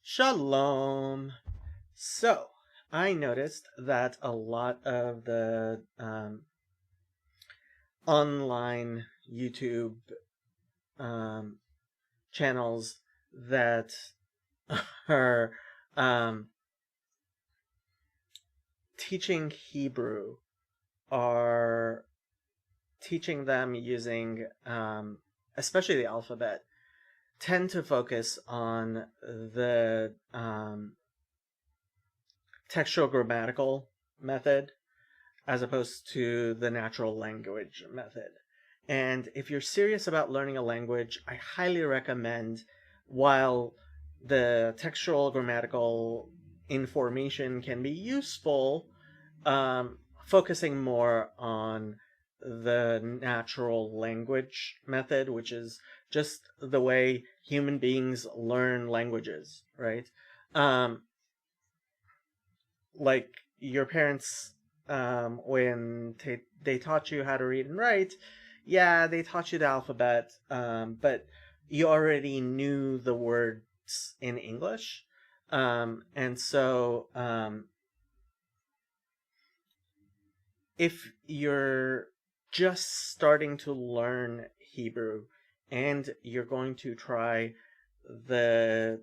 Shalom. So, I noticed that a lot of the online YouTube um, channels that are um, teaching Hebrew are teaching them using, especially the alphabet, tend to focus on the textual grammatical method as opposed to the natural language method. And if you're serious about learning a language, I highly recommend, while the textual grammatical information can be useful, focusing more on the natural language method, which is just the way human beings learn languages, right? Um, like your parents, when they taught you how to read and write, yeah, they taught you the alphabet, but you already knew the words in English. And so if you're just starting to learn Hebrew and you're going to try the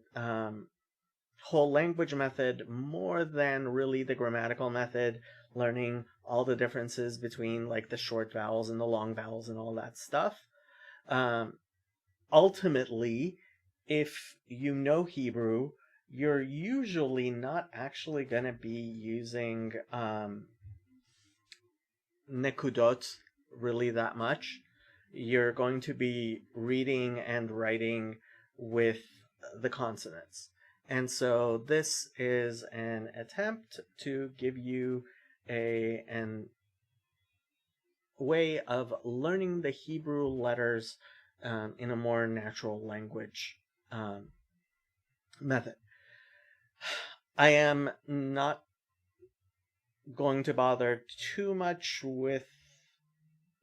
whole language method more than really the grammatical method, learning all the differences between like the short vowels and the long vowels and all that stuff. Um, Ultimately, if you know Hebrew, you're usually not actually going to be using nekudot really that much. You're going to be reading and writing with the consonants. And so this is an attempt to give you an way of learning the Hebrew letters in a more natural language method. I am not going to bother too much with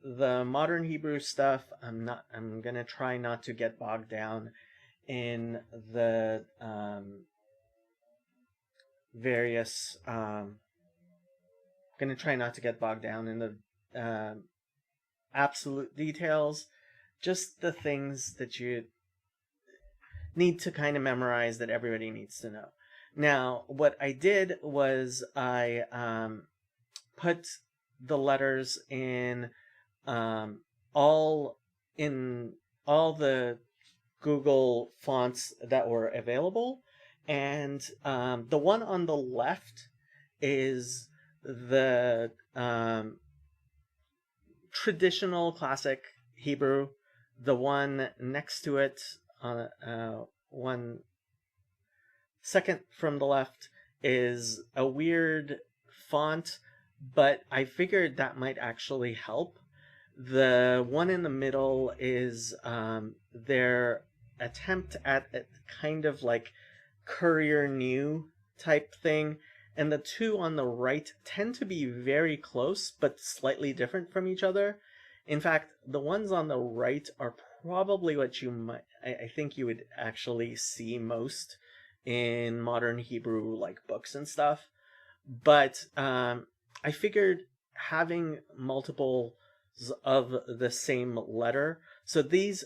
the modern Hebrew stuff. I'm gonna try not to get bogged down in the various gonna try not to get bogged down in the absolute details, just the things that you need to kind of memorize that everybody needs to know. Now, what I did was I put the letters um, all in all the Google fonts that were available, and the one on the left is the traditional classic Hebrew. The one next to it, on one second from the left, is a weird font, but I figured that might actually help. The one in the middle is their attempt at a kind of like Courier New type thing, and the two on the right tend to be very close but slightly different from each other. In fact, the ones on the right are probably what you might, I think you would actually see most in modern Hebrew like books and stuff. But I figured having multiple of the same letter. So these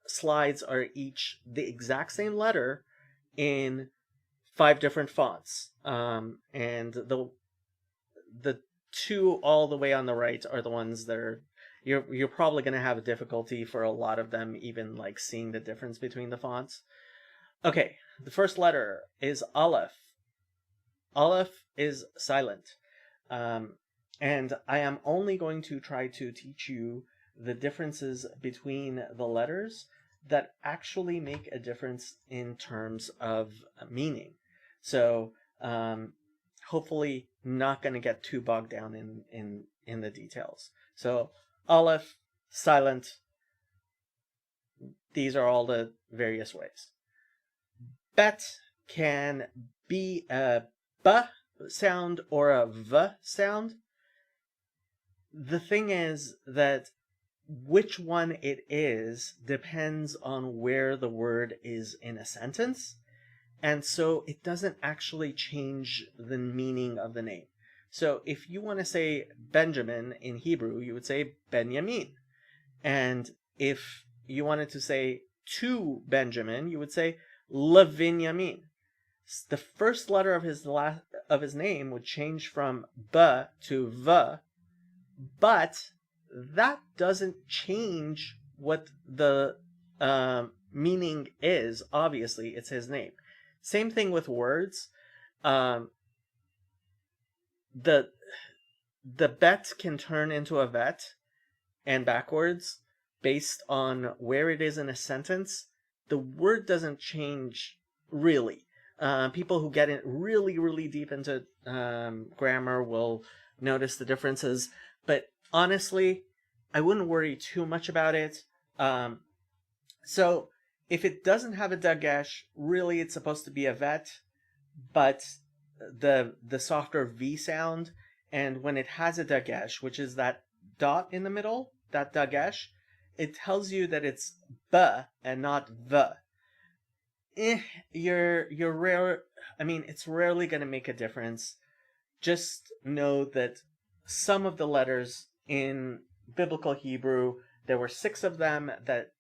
slides are each the exact same letter in 5 different fonts. And the two all the way on the right are the ones that are you're probably going to have a difficulty for a lot of them even like seeing the difference between the fonts. Okay, the first letter is Aleph. Aleph is silent. Um, and I am only going to try to teach you the differences between the letters that actually make a difference in terms of meaning. So hopefully not going to get too bogged down in the details. So Aleph, silent, these are all the various ways. Bet can be a b sound or a v sound. The thing is that which one it is depends on where the word is in a sentence. And so it doesn't actually change the meaning of the name. So if you want to say Benjamin in Hebrew, you would say Benjamin. And if you wanted to say to Benjamin, you would say Levinyamin. The first letter of his name would change from B to V, but that doesn't change what the meaning is. Obviously, it's his name. Same thing with words. The bet can turn into a vet and backwards based on where it is in a sentence. The word doesn't change really. People who get really, really deep into grammar will notice the differences. But honestly, I wouldn't worry too much about it. So if it doesn't have a dagesh, really it's supposed to be a vet, but the softer V sound. And when it has a dagesh, which is that dot in the middle, that dagesh, it tells you that it's B and not V. You're rare. I mean, it's rarely going to make a difference. Just know that some of the letters in biblical Hebrew, there were 6 of them that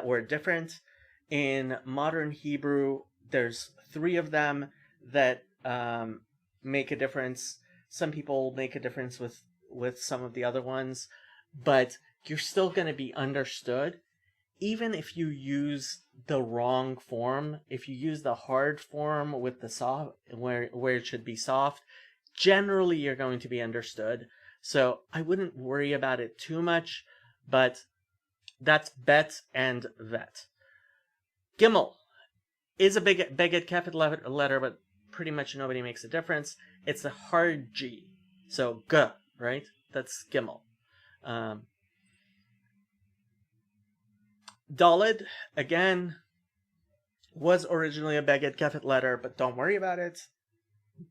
were different. In modern Hebrew, there's 3 of them that make a difference. Some people make a difference with some of the other ones, but you're still going to be understood. Even if you use the wrong form, if you use the hard form with the soft, where it should be soft, generally you're going to be understood. So I wouldn't worry about it too much, but that's bet and vet. Gimel is a beged kefet letter, but pretty much nobody makes a difference. It's a hard G. So G, right? That's Gimel. Daled, again, was originally a beged kefet letter, but don't worry about it.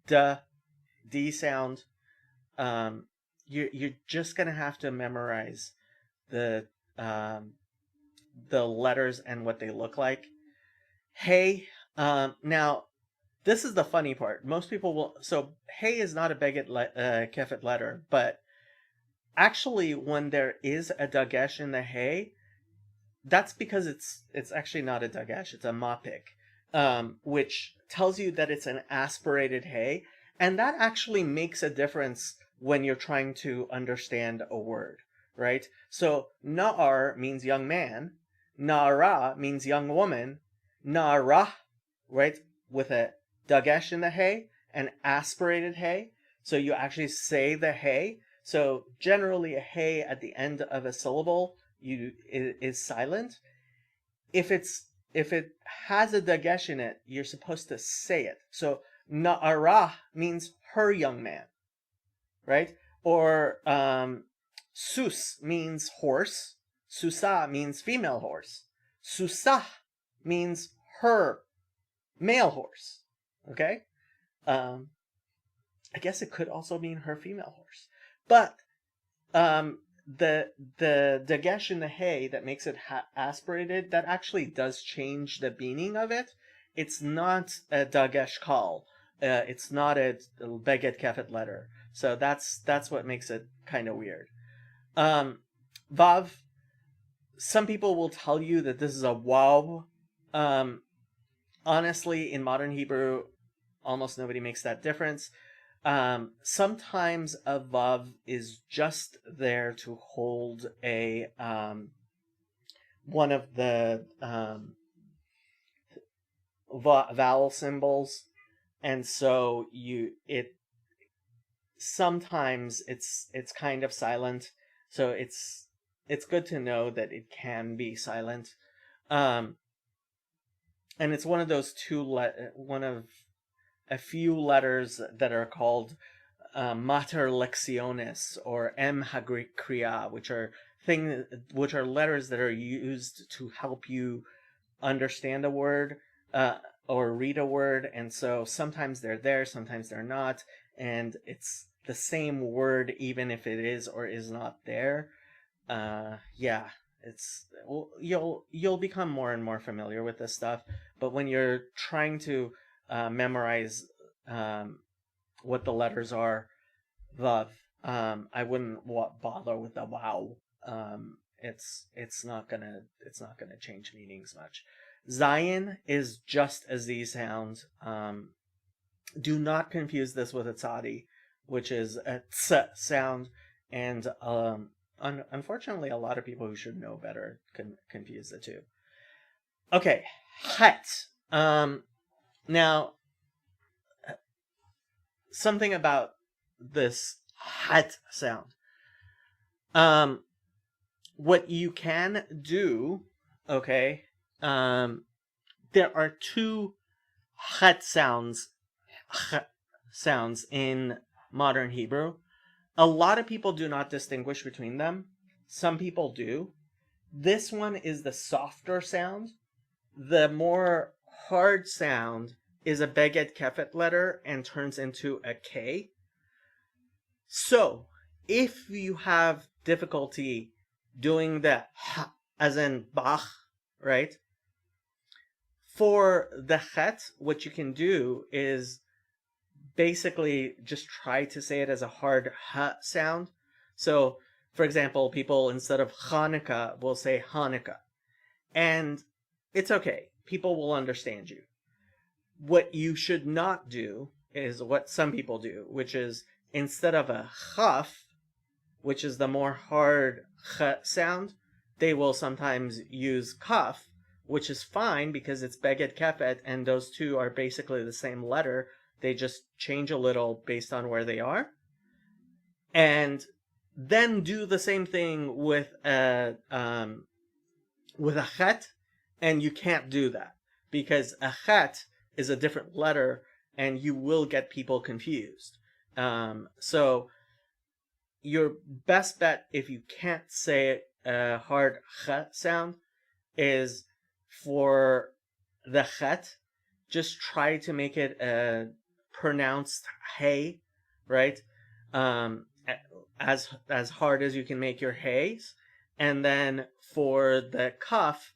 D sound. You're just gonna have to memorize the letters and what they look like. Hey, now this is the funny part. Most people will. So hey is not a beged kefet letter, but actually, when there is a dagesh in the hey, that's because it's actually not a dagesh, it's a mapik, which tells you that it's an aspirated hey, and that actually makes a difference when you're trying to understand a word, right? So na'ar means young man, na'ara means young woman, na'ara, right, with a dagesh in the hey, an aspirated hey, so you actually say the hey. So generally a hey at the end of a syllable is silent. If it has a dagesh in it, you're supposed to say it. So na'ara means her young man, right? Or sus means horse. Susa means female horse. Susah means her male horse. Okay? I guess it could also mean her female horse. But the dagesh in the hey that makes it aspirated, that actually does change the meaning of it. It's not a dagesh call. It's not a beged kefet letter. So that's what makes it kind of weird. Vav, some people will tell you that this is a waw. Honestly, in modern Hebrew, almost nobody makes that difference. Sometimes a vav is just there to hold a one of the vowel symbols, and so sometimes it's kind of silent. So it's good to know that it can be silent, and it's one of those one of a few letters that are called mater lectionis or em hagriya, which are letters that are used to help you understand a word or read a word, and so sometimes they're there, sometimes they're not, and it's the same word even if it is or is not there. Yeah, you'll become more and more familiar with this stuff, But when you're trying to memorize what the letters are, vav, I wouldn't bother with the wow. It's not gonna change meanings much. Zayin is just as these sound. Do not confuse this with a tzadi, which is a ts sound, and unfortunately, a lot of people who should know better confuse the two. Okay, het. Now, something about this het sound. What you can do, okay, there are two het sounds in modern Hebrew. A lot of people do not distinguish between them. Some people do. This one is the softer sound. The more hard sound is a beged kefet letter and turns into a K. So, if you have difficulty doing the h, as in Bach, right? For the het, what you can do is basically just try to say it as a hard h sound. So, for example, people instead of Hanukkah will say Hanukkah. And it's okay. People will understand you. What you should not do is what some people do, which is instead of a chaf, which is the more hard ch sound, they will sometimes use kaf, which is fine because it's beged kefet, and those two are basically the same letter. They just change a little based on where they are. And then do the same thing with a chet, and you can't do that because a chet is a different letter, and you will get people confused. So your best bet, if you can't say a hard chet sound, is for the chet, just try to make it a pronounced hey, right? As hard as you can make your heys, and then for the kaf,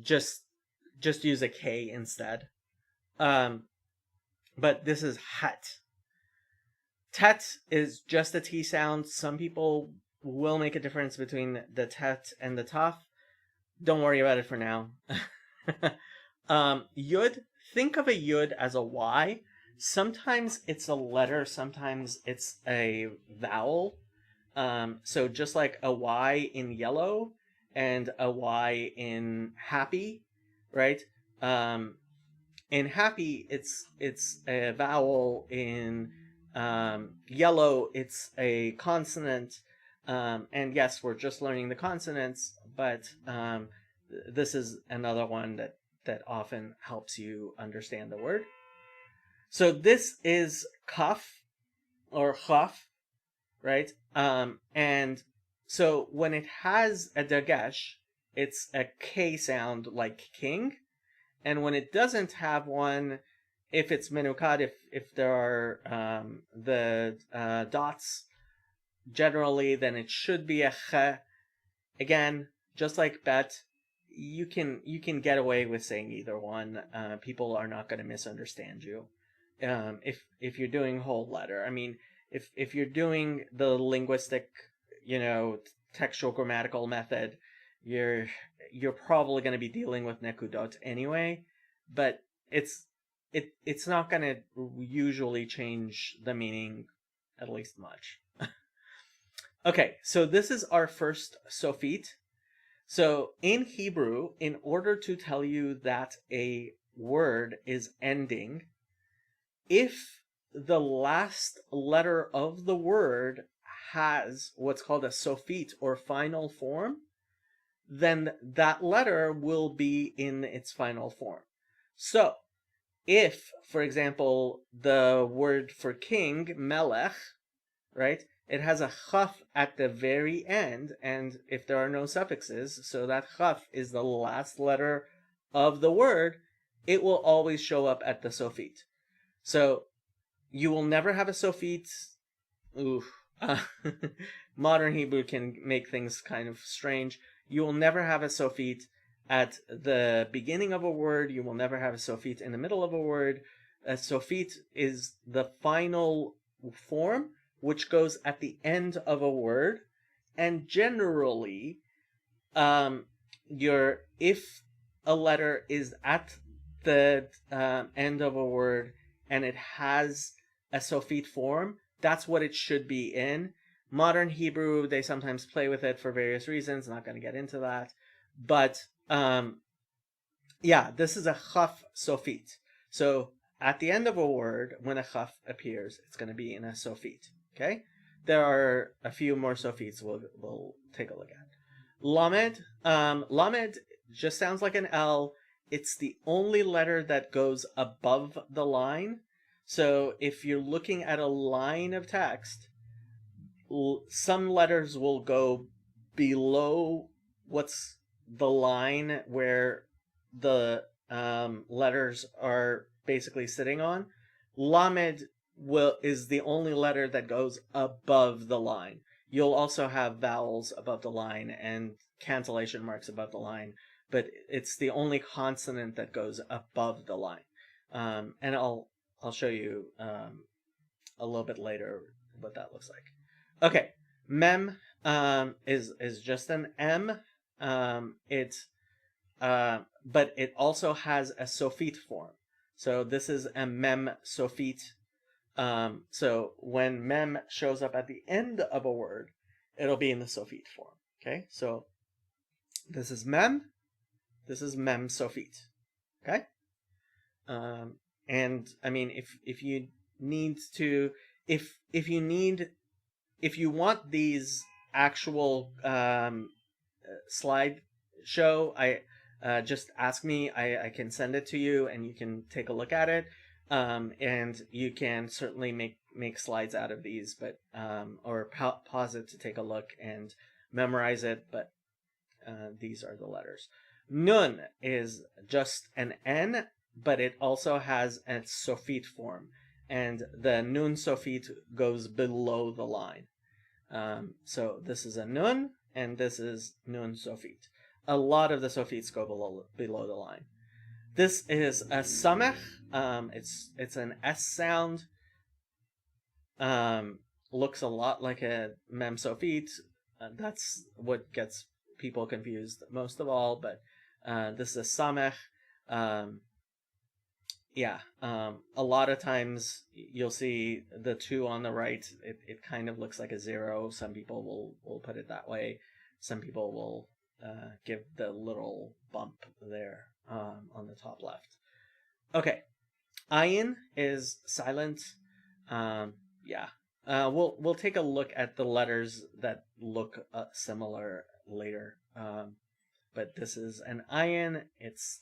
just use a K instead. But this is het. Tet is just a T sound. Some people will make a difference between the tet and the taf. Don't worry about it for now. Yud, think of a yud as a Y. Sometimes it's a letter, sometimes it's a vowel. So just like a Y in yellow and a Y in happy, right? In happy, it's a vowel. In yellow, it's a consonant. And yes, we're just learning the consonants, but this is another one that often helps you understand the word. So this is kaf or chaf, right? And so when it has a dagesh, it's a K sound like king. And when it doesn't have one, if it's menukad, if there are the dots generally, then it should be a ch. Again, just like bet, you can get away with saying either one. People are not going to misunderstand you. If you're doing whole letter, I mean, if you're doing the linguistic, textual grammatical method, you're probably going to be dealing with nekudot anyway, but it's not going to usually change the meaning at least much. Okay, so this is our first sofit. So in Hebrew, in order to tell you that a word is ending, if the last letter of the word has what's called a sofit or final form, then that letter will be in its final form. So, if, for example, the word for king, melech, right, it has a chaf at the very end, and if there are no suffixes, so that chaf is the last letter of the word, it will always show up at the sofit. So, you will never have a sofit. Modern Hebrew can make things kind of strange. You will never have a sofit at the beginning of a word. You will never have a sofit in the middle of a word. A sofit is the final form, which goes at the end of a word. And generally, if a letter is at the end of a word and it has a sofit form, that's what it should be in. Modern Hebrew, they sometimes play with it for various reasons. Not going to get into that. But yeah, this is a chaf sofit. So at the end of a word, when a chaf appears, it's going to be in a sofit. Okay? There are a few more sofits we'll take a look at. Lamed. Lamed just sounds like an L. It's the only letter that goes above the line. So if you're looking at a line of text, some letters will go below what's the line where the letters are basically sitting on. Lamed is the only letter that goes above the line. You'll also have vowels above the line and cancellation marks above the line, but it's the only consonant that goes above the line. And I'll show you a little bit later what that looks like. Okay, mem is just an M. But it also has a sofit form. So this is a mem sofit. So when mem shows up at the end of a word, it'll be in the sofit form. Okay, so this is mem. This is mem sofit. Okay. And I mean, if you need to, if you want these actual slide show, just ask me. I can send it to you, and you can take a look at it. And you can certainly make slides out of these, but or pause it to take a look and memorize it. But these are the letters. Nun is just an N, but it also has a sofit form, and the nun sofit goes below the line. So this is a nun, and this is nun sofit. A lot of the sofits go below the line. This is a samech. It's an S sound. Looks a lot like a mem sofit. That's what gets people confused most of all. But this is a samech. A lot of times you'll see the 2 on the right. It kind of looks like a 0. Some people will put it that way. Some people will give the little bump there on the top left. Okay, ayin is silent. We'll take a look at the letters that look similar later. But this is an ayin. It's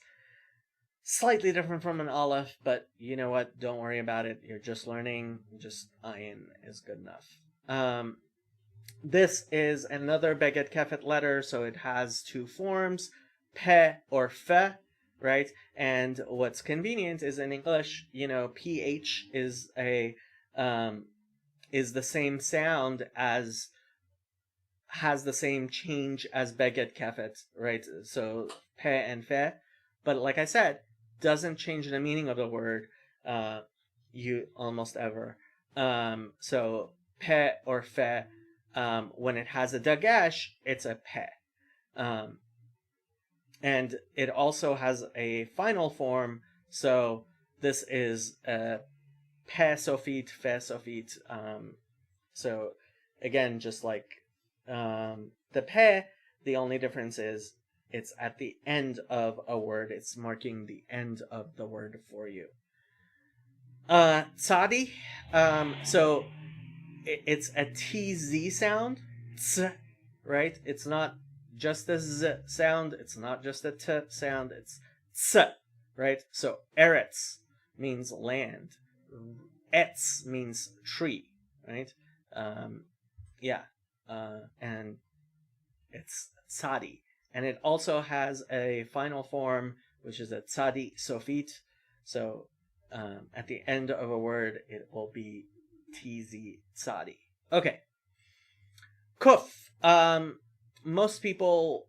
slightly different from an aleph, but you know what? Don't worry about it. You're just learning. Just ayin is good enough. This is another Beged Kefet letter, so it has 2 forms, pe or fe, right? And what's convenient is in English, ph is the same sound as, has the same change as Beged Kefet, right? So pe and fe, but like I said, doesn't change the meaning of the word you almost ever. So pe or fe. When it has a dagesh, it's a pe. And it also has a final form, so this is a pe sofit, fe sofit. So again, just like the pe, the only difference is it's at the end of a word. It's marking the end of the word for you. Tzadi, so it's a TZ sound, tz, right? It's not just a Z sound. It's not just a T sound. It's tz, right? So Eretz means land. Etz means tree, right? And it's tzadi. And it also has a final form, which is a tzadi sofit. So at the end of a word, it will be TZ tzadi. Okay. Kuf. Most people,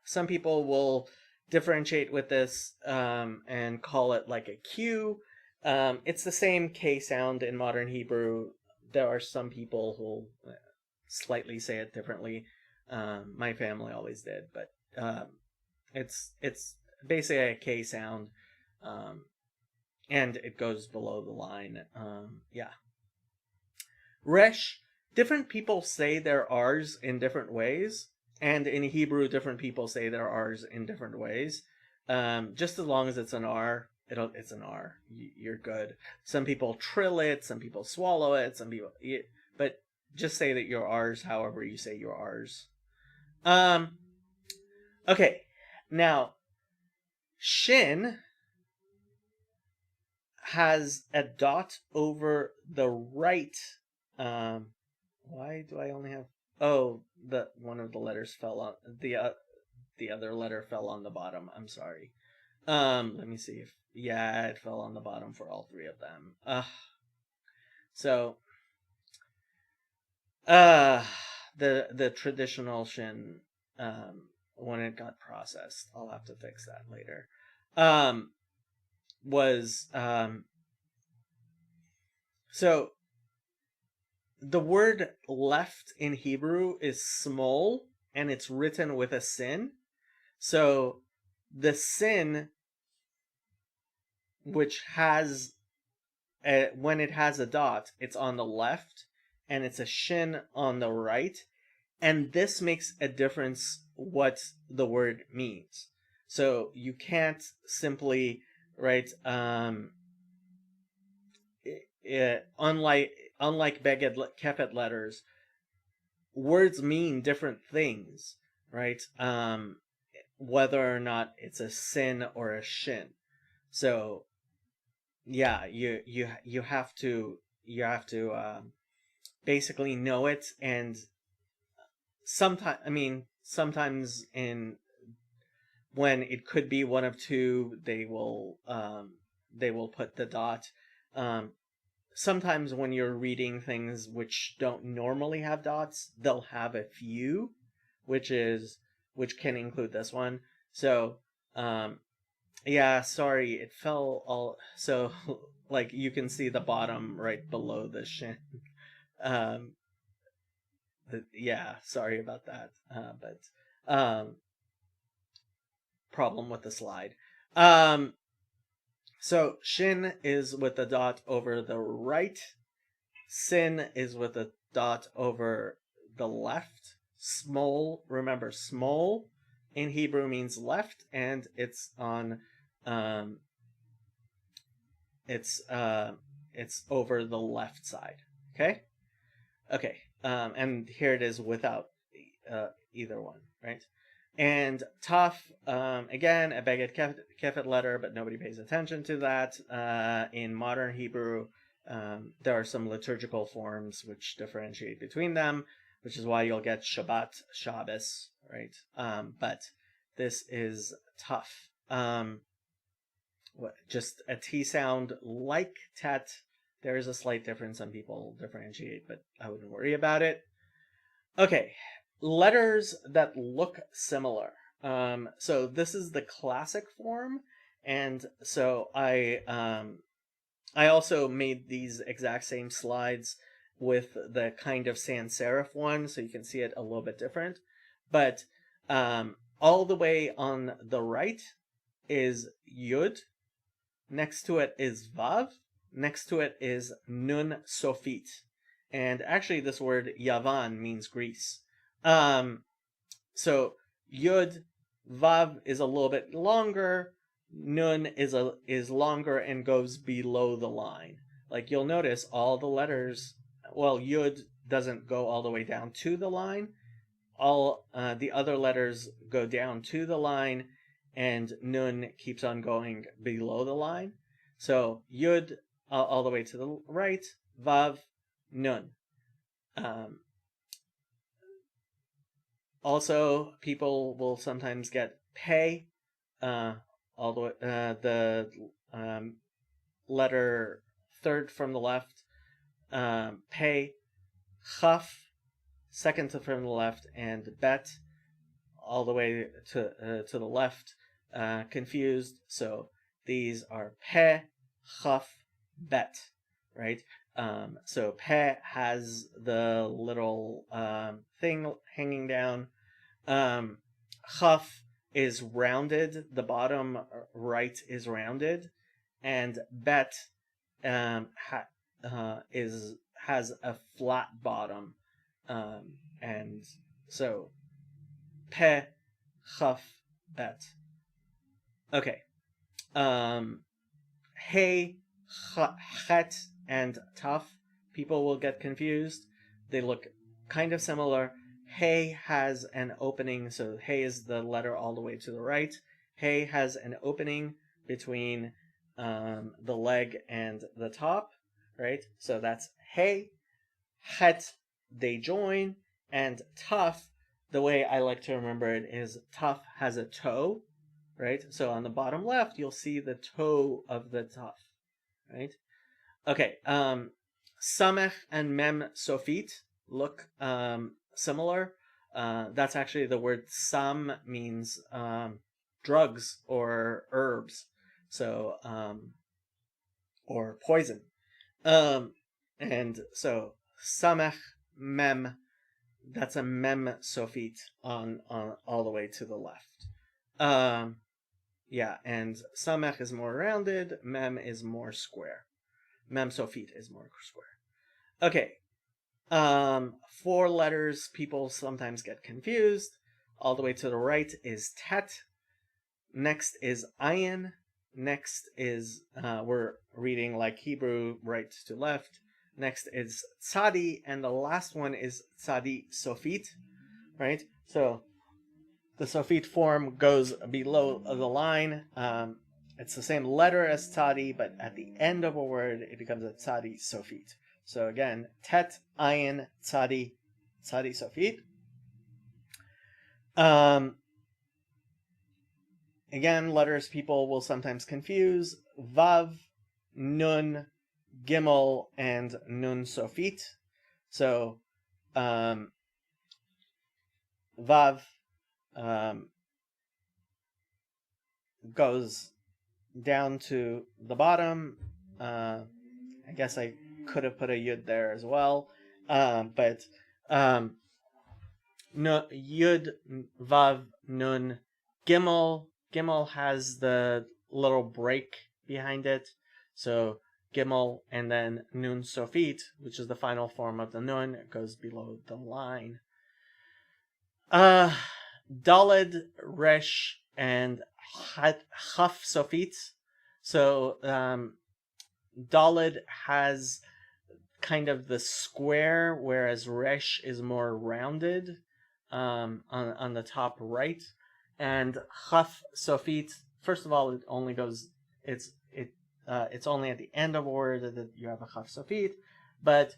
some people will differentiate with this and call it like a Q. It's the same K sound in modern Hebrew. There are some people who slightly say it differently. My family always did, but it's basically a K sound, and it goes below the line. Yeah. Resh, different people say their R's in different ways, and in Hebrew, different people say their R's in different ways. Just as long as it's an R, it's an R. You're good. Some people trill it, some people swallow it, but just say that your R's however you say your R's. Okay, now Shin has a dot over the right. Why do I only have? Oh, the one of the letters fell on the other letter fell on the bottom. I'm sorry. Let me see if it fell on the bottom for all three of them. So the traditional Shin when it got processed, I'll have to fix that later. Was so the word left in Hebrew is small, and it's written with a sin. So the sin, which has when it has a dot, it's on the left, and it's a shin on the right, and this makes a difference what the word means. So you can't simply write unlike Beged Kefet letters, words mean different things, right? Whether or not it's a sin or a shin. So yeah, you have to basically know it, and sometimes in when it could be one of two, they will put the dot. Sometimes when you're reading things which don't normally have dots, they'll have a few, which can include this one. So yeah, sorry, it fell all. So like you can see the bottom right below the shin. Yeah, sorry about that. But problem with the slide. So shin is with the dot over the right. Sin is with a dot over the left. Smol, remember, smol in Hebrew means left, and it's on it's over the left side. Okay? And here it is without either one, right? And Taf, again, a Beged Kefet letter, but nobody pays attention to that. In modern Hebrew, there are some liturgical forms which differentiate between them, which is why you'll get Shabbat, Shabbos, right? But this is Taf. Just a T sound like Tet. There is a slight difference. Some people differentiate, but I wouldn't worry about it. Okay, letters that look similar. So this is the classic form, and so I also made these exact same slides with the kind of sans serif one, so you can see it a little bit different. But all the way on the right is Yud. Next to it is Vav. Next to it is Nun Sofit. And actually this word Yavan means Greece. So Yud, Vav is a little bit longer. Nun is longer and goes below the line. Like you'll notice all the letters, well, Yud doesn't go all the way down to the line. All the other letters go down to the line, and Nun keeps on going below the line. So Yud all the way to the right, Vav, Nun. Also, people will sometimes get Pei, all the way, the letter third from the left, Pei, Chaf, second from the left, and Bet, all the way to the left confused. So these are pe, chaf, bet, right? So pe has the little thing hanging down. Chaf is rounded. The bottom right is rounded, and bet has a flat bottom, and so pe, chaf, bet. Okay. Hey, chet, and taf. People will get confused. They look kind of similar. Hey has an opening, so hey is the letter all the way to the right. Hey has an opening between the leg and the top, right? So that's hey. Het, they join, and taf, the way I like to remember it is taf has a toe, right? So on the bottom left, you'll see the toe of the taf, right? Okay, samech and mem sofit look similar. That's actually the word sam means drugs or herbs, so or poison. And so samech mem, that's a mem sofit on all the way to the left. Yeah, and samech is more rounded, mem is more square. Mem sofit is more square. Okay. 4 letters people sometimes get confused. All the way to the right is tet. Next is ayin. Next is we're reading like Hebrew, right to left. Next is tzadi, and the last one is tzadi sofit, right? So the sofit form goes below the line. It's the same letter as tzadi, but at the end of a word, it becomes a tzadi sofit. So again, tet, ayin, tzadi, tzadi sofit. Again, letters people will sometimes confuse. Vav, nun, gimel, and nun sofit. So vav goes down to the bottom. I guess I could have put a yud there as well, but no, yud, vav, nun, gimel. Gimel has the little break behind it, so gimel, and then nun sofit, which is the final form of the nun, goes below the line. Daled, resh, and chaf sofit. So Daled has kind of the square, whereas resh is more rounded on the top right. And chaf sofit, first of all, it only goes, it's only at the end of a word that you have a chaf sofit, but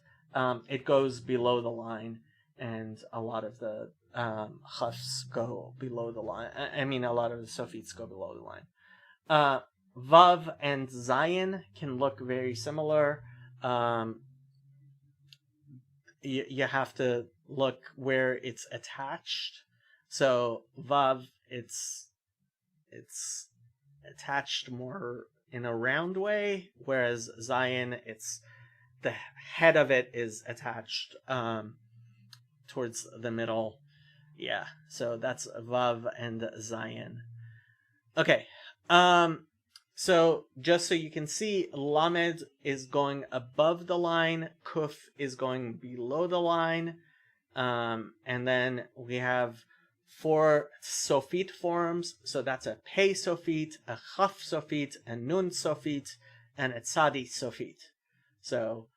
it goes below the line, and a lot of the chafs go below the line. I mean, a lot of the sofits go below the line. Vav and zayin can look very similar. You have to look where it's attached. So vav, it's attached more in a round way, whereas zayin, it's the head of it is attached towards the middle. Yeah, so that's vav and zayin. Okay. So just so you can see, lamed is going above the line, kuf is going below the line, and then we have 4 sofit forms. So that's a pei sofit, a chaf sofit, a nun sofit, and a tzadi sofit. So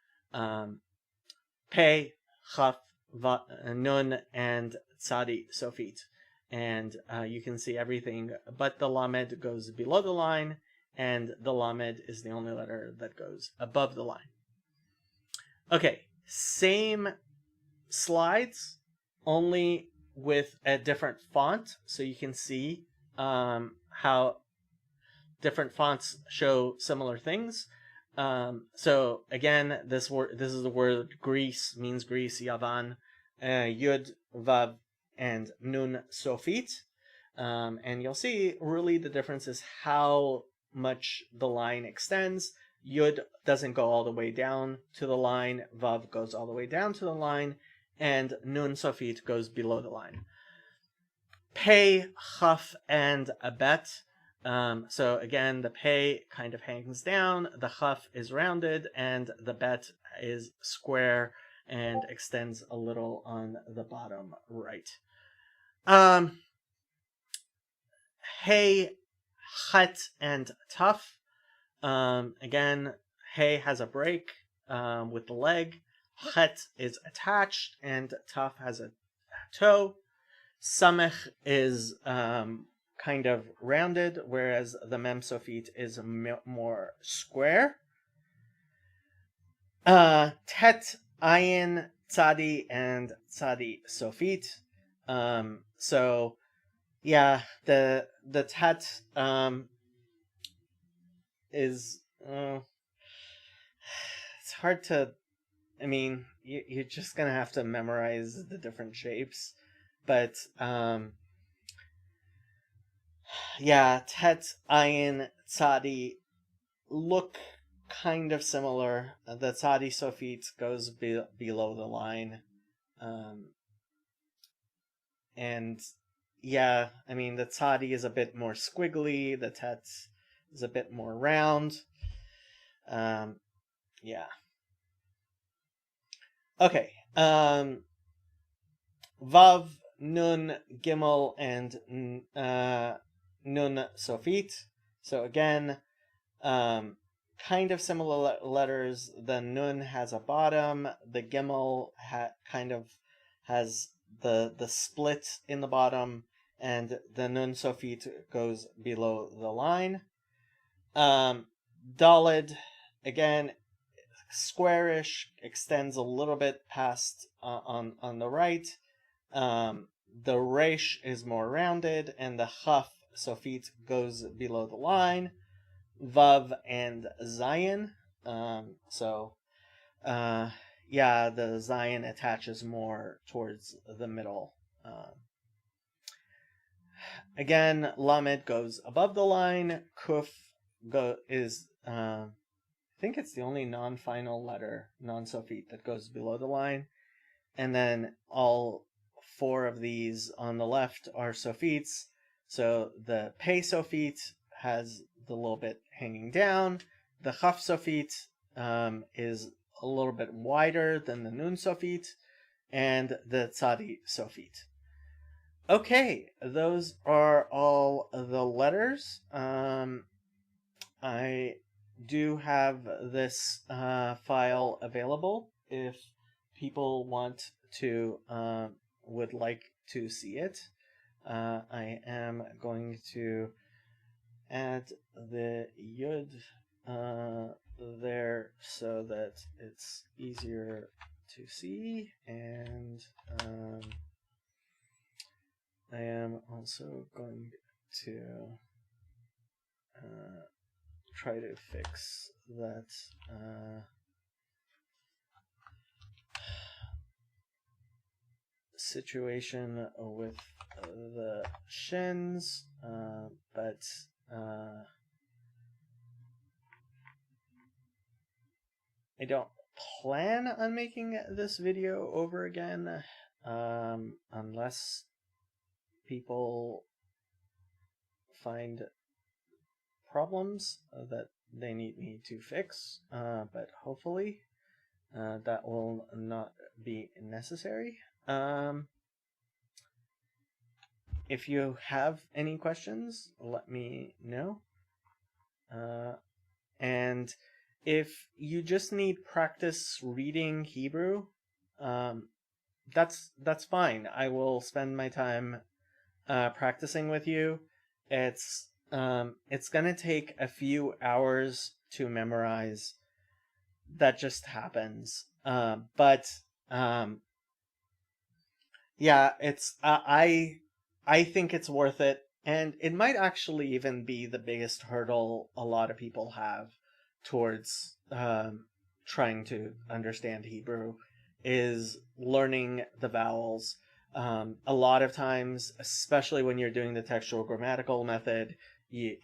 pei, chaf, nun, and tzadi sofit. And you can see everything but the lamed goes below the line, and the lamed is the only letter that goes above the line. Okay, same slides, only with a different font, so you can see how different fonts show similar things. So again, this is the word Greece, means Greece, Yavan. Yud, Vav, and Nun Sofit. And you'll see really the difference is how much the line extends. Yud doesn't go all the way down to the line, Vav goes all the way down to the line, and Nun Sofit goes below the line. Pei, Chaf, and Bet. So again, the Pei kind of hangs down, the Chaf is rounded, and the Bet is square and extends a little on the bottom right. Hey, Chet, and Tuf. Again, Hey has a break with the leg. Chet is attached, and Tuf has a toe. Samech is kind of rounded, whereas the Mem Sofit is more square. Tet, Ayin, Tzadi, and Tzadi Sofit. So yeah, the Tet is it's hard to, I mean, you're just gonna have to memorize the different shapes, but yeah, Tet, Ayin, Tzadi look kind of similar. The Tzadi Sofit goes below the line, and yeah, I mean, the Tzadi is a bit more squiggly, the Tet is a bit more round. Yeah. Okay. Vav, Nun, Gimel, and Nun Sofit. So again, kind of similar letters. The Nun has a bottom. The Gimel kind of has the split in the bottom, and the Nun Sofit goes below the line. Dalid, again, squarish, extends a little bit past on the right. The Resh is more rounded, and the Chaf Sofit goes below the line. Vav and Zayin. Yeah, the Zayin attaches more towards the middle. Again, Lamed goes above the line. Kuf is, I think it's the only non-final letter, non-Sofit, that goes below the line. And then all four of these on the left are Sofits. So the Pei Sofit has the little bit hanging down. The Chaf Sofit is a little bit wider than the Nun Sofit, and the Tzadi Sofit. Okay, those are all the letters. I do have this file available if people would like to see it. I am going to add the Yud there so that it's easier to see, and I am also going to try to fix that situation with the shins, but I don't plan on making this video over again, unless people find problems that they need me to fix, but hopefully that will not be necessary. If you have any questions, let me know. And if you just need practice reading Hebrew, that's fine. I will spend my time practicing with you. It's gonna take a few hours to memorize. That just happens. But yeah, it's I think it's worth it, and it might actually even be the biggest hurdle a lot of people have towards trying to understand Hebrew, is learning the vowels. A lot of times, especially when you're doing the textual grammatical method, you,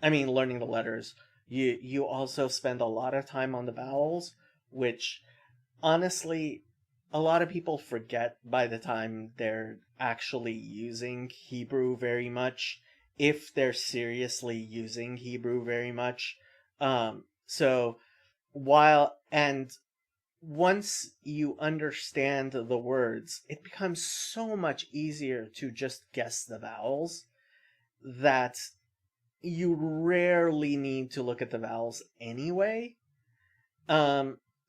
learning the letters, you also spend a lot of time on the vowels, which honestly, a lot of people forget by the time they're actually using Hebrew very much, if they're seriously using Hebrew very much. So while and once you understand the words, it becomes so much easier to just guess the vowels that you rarely need to look at the vowels anyway.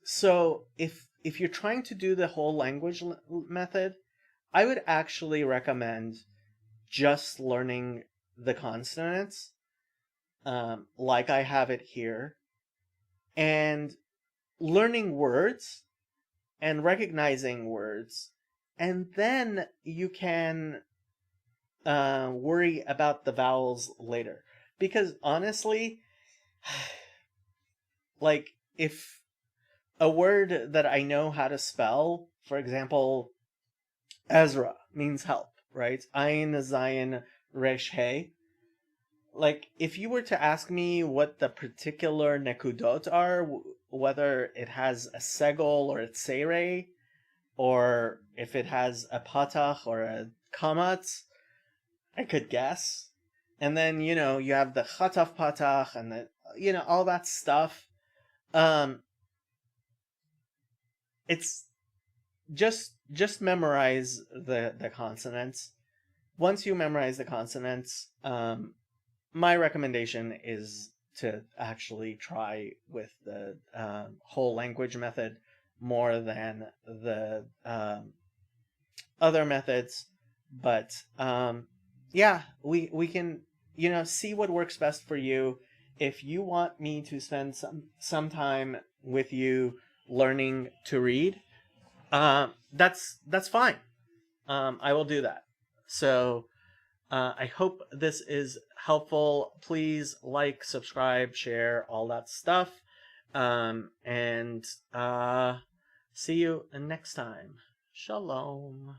So if you're trying to do the whole language method, I would actually recommend just learning the consonants, like I have it here, and learning words and recognizing words, and then you can worry about the vowels later. Because honestly, like, if a word that I know how to spell, for example, Ezra means help, right? Ayin, Zayin, Resh, Hey. Like, if you were to ask me what the particular nekudot are, whether it has a segol or a tseirei, or if it has a patach or a kamat, I could guess. And then, you have the chataf patach and all that stuff. It's just memorize the consonants. Once you memorize the consonants, my recommendation is to actually try with the whole language method more than the other methods. But yeah, we can see what works best for you. If you want me to spend some time with you learning to read, that's fine. I will do that. So I hope this is helpful. Please like, subscribe, share, all that stuff. And see you next time. Shalom.